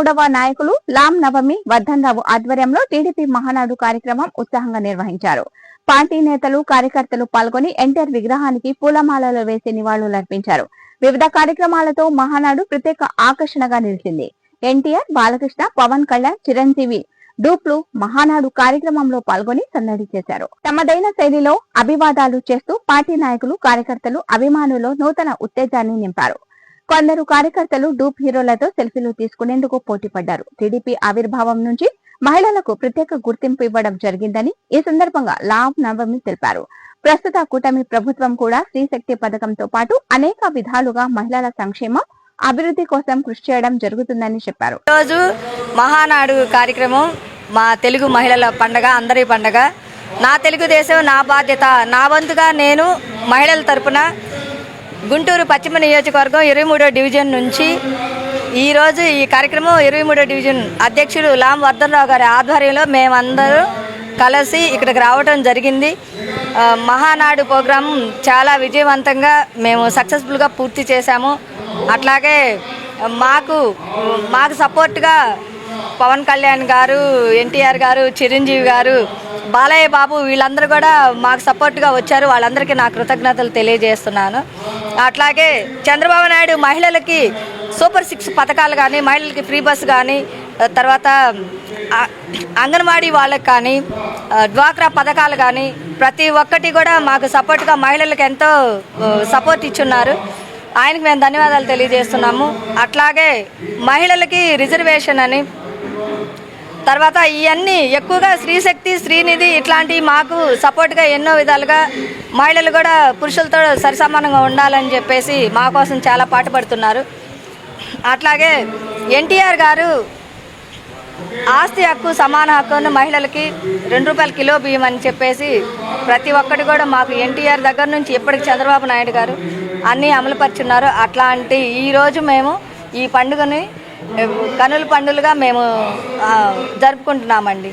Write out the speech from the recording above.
3వ నాయకులు లాం నవమి వర్ధన్రావు ఆధ్వర్యంలో టీడీపీ మహానాడు కార్యక్రమం ఉత్సాహంగా నిర్వహించారు. పార్టీ నేతలు కార్యకర్తలు పాల్గొని ఎన్టీఆర్ విగ్రహానికి పూలమాలలు వేసి నివాళులర్పించారు. వివిధ కార్యక్రమాలతో మహానాడు ప్రత్యేక ఆకర్షణగా నిలిచింది. ఎన్టీఆర్, బాలకృష్ణ, పవన్ కళ్యాణ్, చిరంజీవి డూప్లు మహానాడు కార్యక్రమంలో పాల్గొని సందడి చేశారు. తమదైన శైలిలో అభివాదాలు చేస్తూ పార్టీ నాయకులు, కార్యకర్తలు, అభిమానులు నూతన ఉత్తేజాన్ని నింపారు. కొందరు కార్యకర్తలు డూప్ హీరోలతో సెల్ఫీలు తీసుకునేందుకు పోటీ పడ్డారు. టీడీపీ ఆవిర్భావం నుంచి మహిళలకు ప్రత్యేక గుర్తింపు ఇవ్వడం జరిగిందని ఈ సందర్భంగా లాం నవమి తెలిపారు. ప్రస్తుత కూటమి ప్రభుత్వం కూడా స్త్రీశక్తి పథకంతో పాటు అనేక విధాలుగా మహిళల సంక్షేమం, అభివృద్ధి కోసం కృషి చేయడం జరుగుతుందని చెప్పారు. రోజు మహానాడు కార్యక్రమం మా తెలుగు మహిళల పండగ, అందరి పండగ. నా తెలుగుదేశం నా బాధ్యత. నా వంతుగా నేను మహిళల తరపున గుంటూరు పశ్చిమ నియోజకవర్గం 23వ డివిజన్ నుంచి ఈరోజు ఈ కార్యక్రమం 23వ డివిజన్ అధ్యక్షుడు లాం వర్ధన్రావు గారి ఆధ్వర్యంలో మేమందరూ కలిసి ఇక్కడికి రావడం జరిగింది. మహానాడు ప్రోగ్రాం చాలా విజయవంతంగా మేము సక్సెస్ఫుల్గా పూర్తి చేశాము. అట్లాగే మాకు సపోర్ట్గా పవన్ కళ్యాణ్ గారు, ఎన్టీఆర్ గారు, చిరంజీవి గారు, బాలయ్య బాబు వీళ్ళందరూ కూడా మాకు సపోర్ట్గా వచ్చారు. వాళ్ళందరికీ నా కృతజ్ఞతలు తెలియజేస్తున్నాను. అట్లాగే చంద్రబాబు నాయుడు మహిళలకి సూపర్ 6 పథకాలు కానీ, మహిళలకి ఫ్రీ బస్ కానీ, తర్వాత అంగన్వాడీ వాళ్ళకి కానీ, డ్వాక్రా పథకాలు కానీ ప్రతి ఒక్కటి కూడా మాకు సపోర్ట్గా మహిళలకు ఎంతో సపోర్ట్ ఇచ్చున్నారు. ఆయనకు మేము ధన్యవాదాలు తెలియజేస్తున్నాము. అట్లాగే మహిళలకి రిజర్వేషన్ అని, తర్వాత ఇవన్నీ ఎక్కువగా స్త్రీశక్తి, శ్రీనిధి ఇట్లాంటివి మాకు సపోర్ట్గా ఎన్నో విధాలుగా మహిళలు కూడా పురుషులతో సరిసమానంగా ఉండాలని చెప్పేసి మా కోసం చాలా పాటుపడుతున్నారు. అట్లాగే ఎన్టీఆర్ గారు ఆస్తి హక్కు, సమాన హక్కును మహిళలకి ₹2 కిలో బియ్యం అని చెప్పేసి ప్రతి ఒక్కటి కూడా మాకు ఎన్టీఆర్ దగ్గర నుంచి ఇప్పటికి చంద్రబాబు నాయుడు గారు అన్నీ అమలుపరుచున్నారు. అట్లాంటి ఈరోజు మేము ఈ పండుగని కనుల పండుగగా మేము జరుపుకుంటున్నామండి.